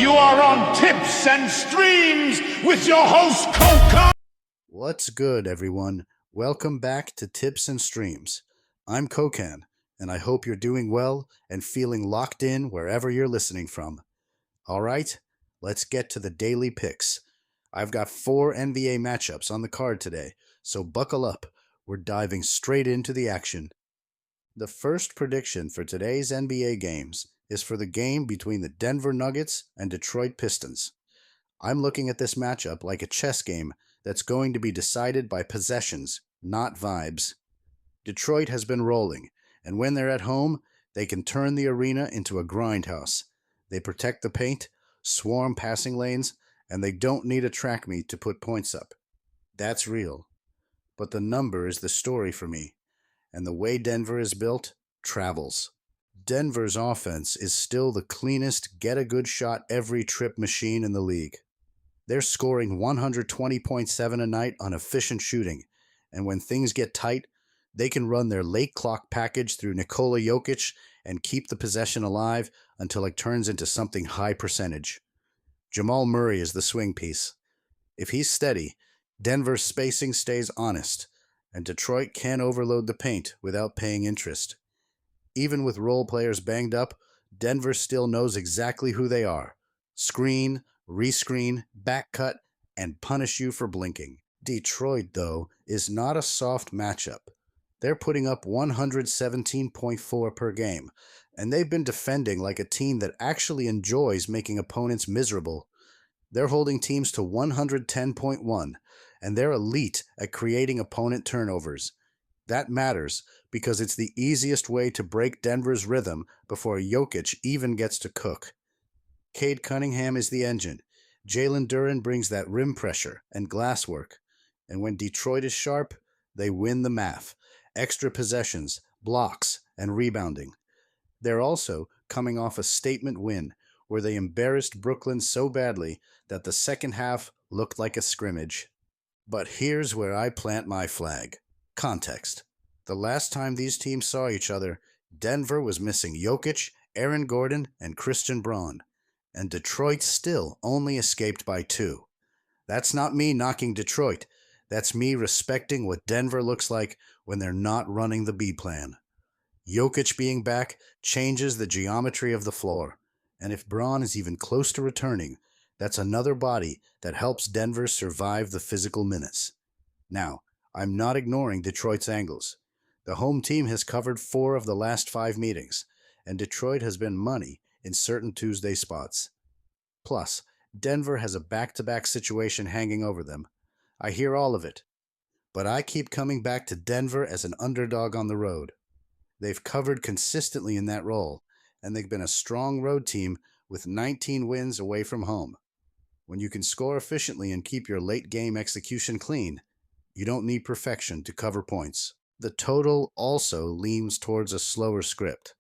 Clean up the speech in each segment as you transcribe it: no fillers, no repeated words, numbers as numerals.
You are on Tips and Streams with your host, Coca. What's good, everyone? Welcome back to Tips and Streams. I'm Kokan, and I hope you're doing well and feeling locked in wherever you're listening from. All right, let's get to the daily picks. I've got 4 NBA matchups on the card today, so buckle up. We're diving straight into the action. The first prediction for today's NBA games is for the game between the Denver Nuggets and Detroit Pistons. I'm looking at this matchup like a chess game that's going to be decided by possessions, not vibes. Detroit has been rolling, and when they're at home, they can turn the arena into a grindhouse. They protect the paint, swarm passing lanes, and they don't need a track meet to put points up. That's real. But the number is the story for me, and the way Denver is built travels. Denver's offense is still the cleanest get-a-good-shot every trip machine in the league. They're scoring 120.7 a night on efficient shooting, and when things get tight, they can run their late clock package through Nikola Jokic and keep the possession alive until it turns into something high percentage. Jamal Murray is the swing piece. If he's steady, Denver's spacing stays honest, and Detroit can't overload the paint without paying interest. Even with role players banged up, Denver still knows exactly who they are. Screen, rescreen, back cut, and punish you for blinking. Detroit, though, is not a soft matchup. They're putting up 117.4 per game, and they've been defending like a team that actually enjoys making opponents miserable. They're holding teams to 110.1, and they're elite at creating opponent turnovers. That matters because it's the easiest way to break Denver's rhythm before Jokic even gets to cook. Cade Cunningham is the engine. Jalen Duren brings that rim pressure and glass work. And when Detroit is sharp, they win the math. Extra possessions, blocks, and rebounding. They're also coming off a statement win where they embarrassed Brooklyn so badly that the second half looked like a scrimmage. But here's where I plant my flag. Context. The last time these teams saw each other, Denver was missing Jokic, Aaron Gordon, and Christian Braun. And Detroit still only escaped by 2. That's not me knocking Detroit. That's me respecting what Denver looks like when they're not running the B plan. Jokic being back changes the geometry of the floor. And if Braun is even close to returning, that's another body that helps Denver survive the physical minutes. Now, I'm not ignoring Detroit's angles. The home team has covered 4 of the last 5 meetings, and Detroit has been money in certain Tuesday spots. Plus, Denver has a back-to-back situation hanging over them. I hear all of it, but I keep coming back to Denver as an underdog on the road. They've covered consistently in that role, and they've been a strong road team with 19 wins away from home. When you can score efficiently and keep your late-game execution clean, you don't need perfection to cover points. The total also leans towards a slower script.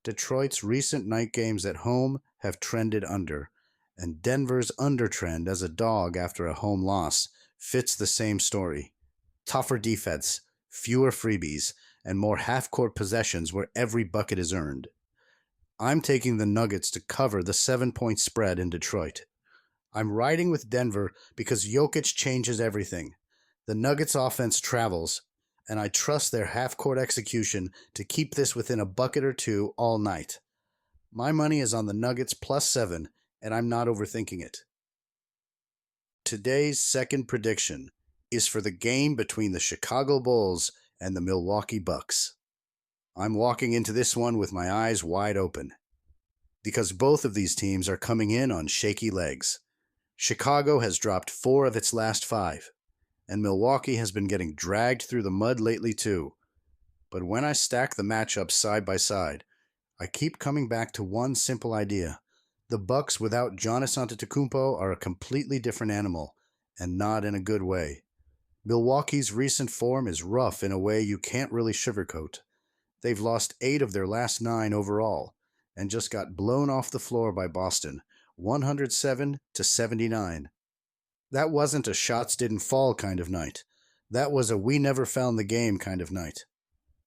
Detroit's recent night games at home have trended under, and Denver's undertrend as a dog after a home loss fits the same story. Tougher defense, fewer freebies, and more half-court possessions where every bucket is earned. I'm taking the Nuggets to cover the 7-point spread in Detroit. I'm riding with Denver because Jokic changes everything. The Nuggets' offense travels, and I trust their half-court execution to keep this within a bucket or 2 all night. My money is on the Nuggets +7, and I'm not overthinking it. Today's second prediction is for the game between the Chicago Bulls and the Milwaukee Bucks. I'm walking into this one with my eyes wide open, because both of these teams are coming in on shaky legs. Chicago has dropped 4 of its last 5. And Milwaukee has been getting dragged through the mud lately too. But when I stack the matchups side by side, I keep coming back to one simple idea. The Bucks without Giannis Antetokounmpo are a completely different animal, and not in a good way. Milwaukee's recent form is rough in a way you can't really sugarcoat. They've lost 8 of their last 9 overall, and just got blown off the floor by Boston, 107-79. That wasn't a shots didn't fall kind of night. That was a we never found the game kind of night.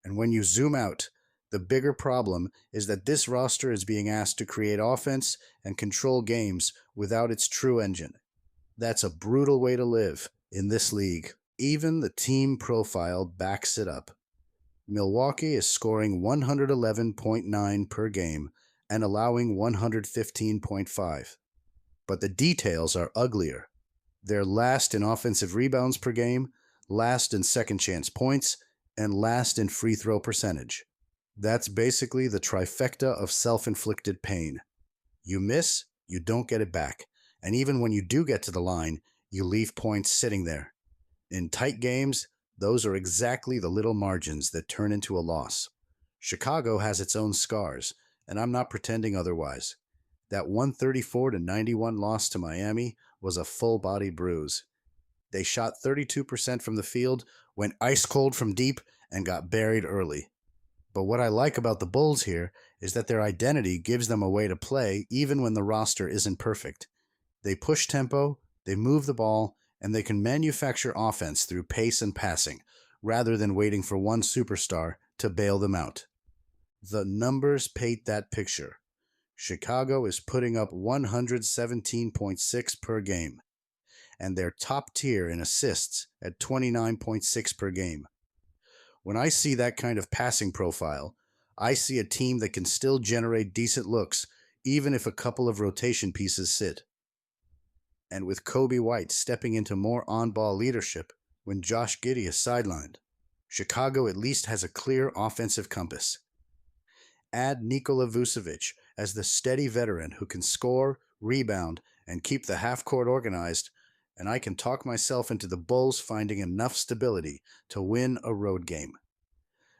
And when you zoom out, The bigger problem is that this roster is being asked to create offense and control games without its true engine. That's a brutal way to live in this league. Even the team profile backs it up. Milwaukee is scoring 111.9 per game and allowing 115.5. But the details are uglier. They're last in offensive rebounds per game, last in second chance points, and last in free throw percentage. That's basically the trifecta of self-inflicted pain. You miss, you don't get it back. And even when you do get to the line, you leave points sitting there. In tight games, those are exactly the little margins that turn into a loss. Chicago has its own scars, and I'm not pretending otherwise. That 134-91 loss to Miami was a full-body bruise. They shot 32% from the field, went ice cold from deep, and got buried early. But what I like about the Bulls here is that their identity gives them a way to play even when the roster isn't perfect. They push tempo, they move the ball, and they can manufacture offense through pace and passing, rather than waiting for one superstar to bail them out. The numbers paint that picture. Chicago is putting up 117.6 per game, and they're top tier in assists at 29.6 per game. When I see that kind of passing profile, I see a team that can still generate decent looks, even if a couple of rotation pieces sit. And with Kobe White stepping into more on-ball leadership when Josh Giddey is sidelined, Chicago at least has a clear offensive compass. Add Nikola Vucevic as the steady veteran who can score, rebound, and keep the half-court organized, and I can talk myself into the Bulls finding enough stability to win a road game.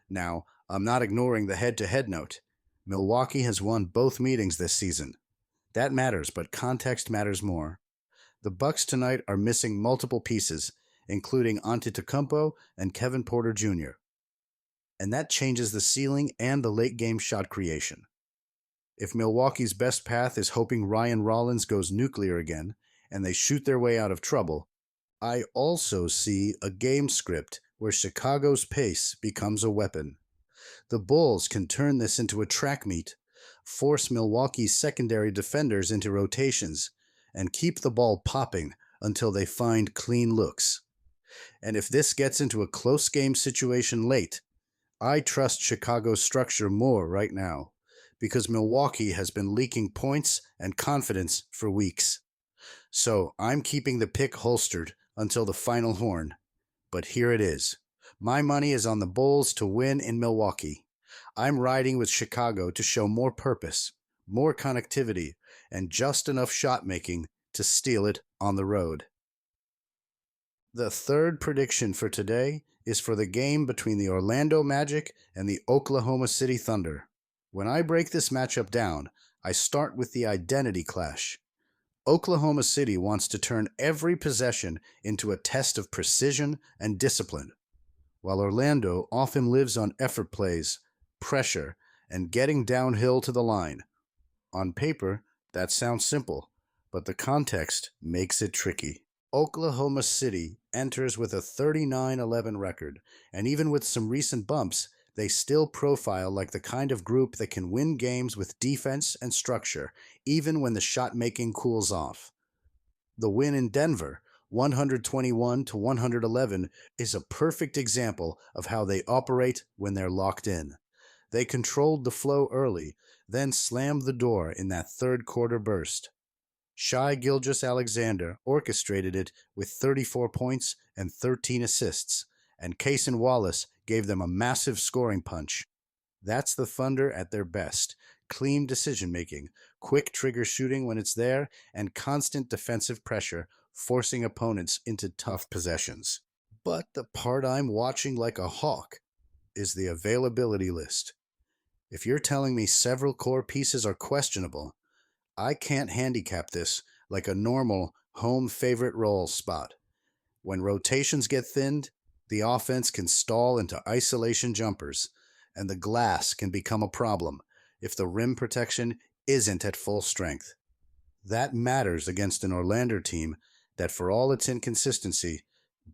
Now, I'm not ignoring the head-to-head note. Milwaukee has won both meetings this season. That matters, but context matters more. The Bucks tonight are missing multiple pieces, including Antetokounmpo and Kevin Porter Jr., and that changes the ceiling and the late-game shot creation. If Milwaukee's best path is hoping Ryan Rollins goes nuclear again, and they shoot their way out of trouble, I also see a game script where Chicago's pace becomes a weapon. The Bulls can turn this into a track meet, force Milwaukee's secondary defenders into rotations, and keep the ball popping until they find clean looks. And if this gets into a close game situation late, I trust Chicago's structure more right now, because Milwaukee has been leaking points and confidence for weeks. So I'm keeping the pick holstered until the final horn. But here it is. My money is on the Bulls to win in Milwaukee. I'm riding with Chicago to show more purpose, more connectivity, and just enough shot making to steal it on the road. The third prediction for today is for the game between the Orlando Magic and the Oklahoma City Thunder. When I break this matchup down, I start with the identity clash. Oklahoma City wants to turn every possession into a test of precision and discipline, while Orlando often lives on effort plays, pressure, and getting downhill to the line. On paper, that sounds simple, but the context makes it tricky. Oklahoma City enters with a 39-11 record, and even with some recent bumps, they still profile like the kind of group that can win games with defense and structure, even when the shot-making cools off. The win in Denver, 121-111, is a perfect example of how they operate when they're locked in. They controlled the flow early, then slammed the door in that third-quarter burst. Shai Gilgeous-Alexander orchestrated it with 34 points and 13 assists, and Cason Wallace gave them a massive scoring punch. That's the Thunder at their best. Clean decision-making, quick trigger shooting when it's there, and constant defensive pressure, forcing opponents into tough possessions. But the part I'm watching like a hawk is the availability list. If you're telling me several core pieces are questionable, I can't handicap this like a normal home favorite role spot. When rotations get thinned, the offense can stall into isolation jumpers, and the glass can become a problem if the rim protection isn't at full strength. That matters against an Orlando team that, for all its inconsistency,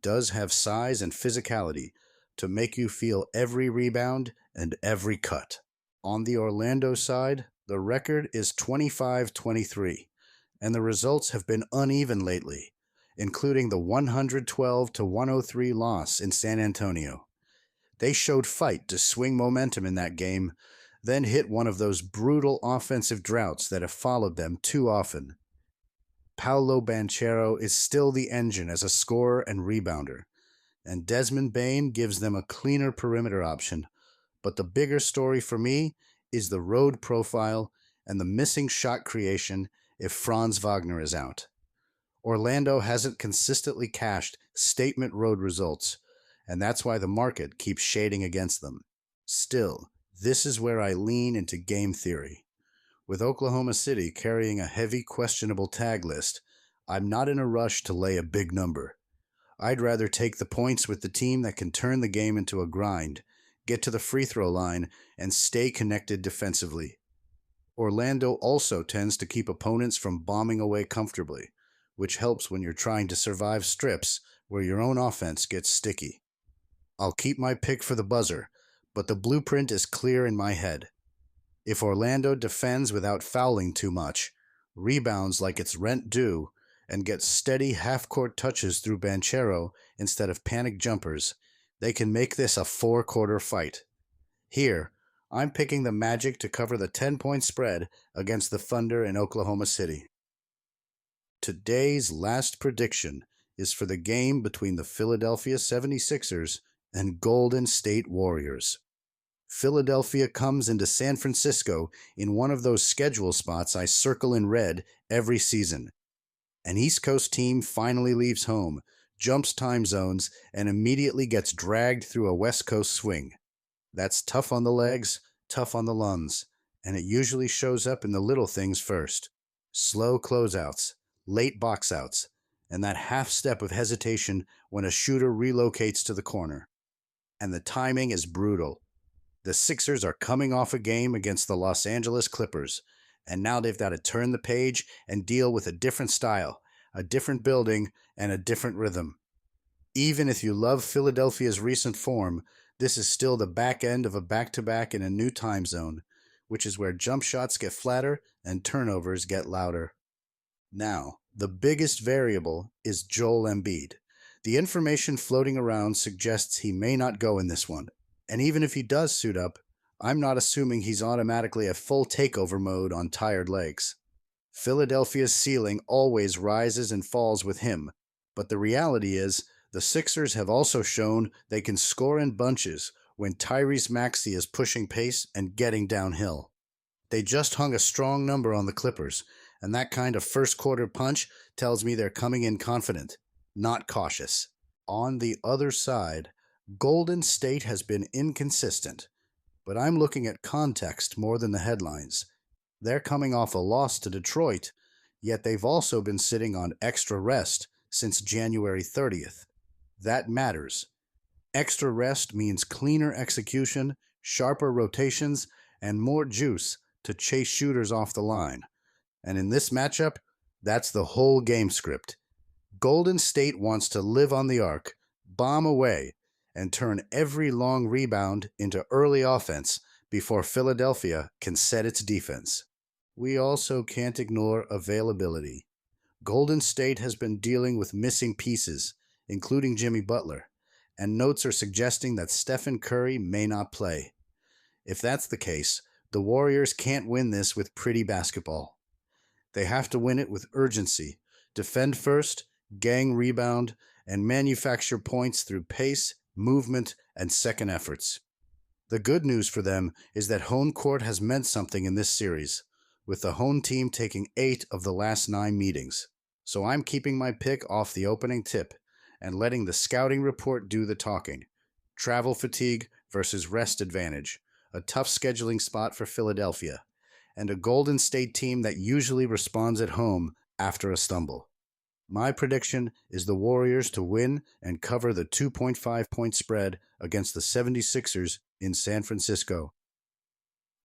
does have size and physicality to make you feel every rebound and every cut. On the Orlando side, the record is 25-23, and the results have been uneven lately, including the 112-103 loss in San Antonio. They showed fight to swing momentum in that game, then hit one of those brutal offensive droughts that have followed them too often. Paolo Banchero is still the engine as a scorer and rebounder, and Desmond Bane gives them a cleaner perimeter option. But the bigger story for me is the road profile and the missing shot creation if Franz Wagner is out. Orlando hasn't consistently cashed statement road results, and that's why the market keeps shading against them. Still, this is where I lean into game theory. With Oklahoma City carrying a heavy questionable tag list, I'm not in a rush to lay a big number. I'd rather take the points with the team that can turn the game into a grind, get to the free throw line, and stay connected defensively. Orlando also tends to keep opponents from bombing away comfortably, which helps when you're trying to survive strips where your own offense gets sticky. I'll keep my pick for the buzzer, but the blueprint is clear in my head. If Orlando defends without fouling too much, rebounds like it's rent due, and gets steady half-court touches through Banchero instead of panic jumpers, they can make this a 4-quarter fight. Here, I'm picking the Magic to cover the 10-point spread against the Thunder in Oklahoma City. Today's last prediction is for the game between the Philadelphia 76ers and Golden State Warriors. Philadelphia comes into San Francisco in one of those schedule spots I circle in red every season. An East Coast team finally leaves home, jumps time zones, and immediately gets dragged through a West Coast swing. That's tough on the legs, tough on the lungs, and it usually shows up in the little things first. Slow closeouts, late box outs, and that half step of hesitation when a shooter relocates to the corner. And the timing is brutal. The Sixers are coming off a game against the Los Angeles Clippers, and now they've got to turn the page and deal with a different style, a different building, and a different rhythm. Even if you love Philadelphia's recent form, this is still the back end of a back-to-back in a new time zone, which is where jump shots get flatter and turnovers get louder. Now, the biggest variable is Joel Embiid. The information floating around suggests he may not go in this one. And even if he does suit up, I'm not assuming he's automatically at full takeover mode on tired legs. Philadelphia's ceiling always rises and falls with him, but the reality is the Sixers have also shown they can score in bunches when Tyrese Maxey is pushing pace and getting downhill. They just hung a strong number on the Clippers, and that kind of first-quarter punch tells me they're coming in confident, not cautious. On the other side, Golden State has been inconsistent, but I'm looking at context more than the headlines. They're coming off a loss to Detroit, yet they've also been sitting on extra rest since January 30th. That matters. Extra rest means cleaner execution, sharper rotations, and more juice to chase shooters off the line. And in this matchup, that's the whole game script. Golden State wants to live on the arc, bomb away, and turn every long rebound into early offense before Philadelphia can set its defense. We also can't ignore availability. Golden State has been dealing with missing pieces, including Jimmy Butler, and notes are suggesting that Stephen Curry may not play. If that's the case, the Warriors can't win this with pretty basketball. They have to win it with urgency, defend first, gang rebound, and manufacture points through pace, movement, and second efforts. The good news for them is that home court has meant something in this series, with the home team taking 8 of the last 9 meetings. So I'm keeping my pick off the opening tip and letting the scouting report do the talking. Travel fatigue versus rest advantage, a tough scheduling spot for Philadelphia, and a Golden State team that usually responds at home after a stumble. My prediction is the Warriors to win and cover the 2.5-point spread against the 76ers in San Francisco.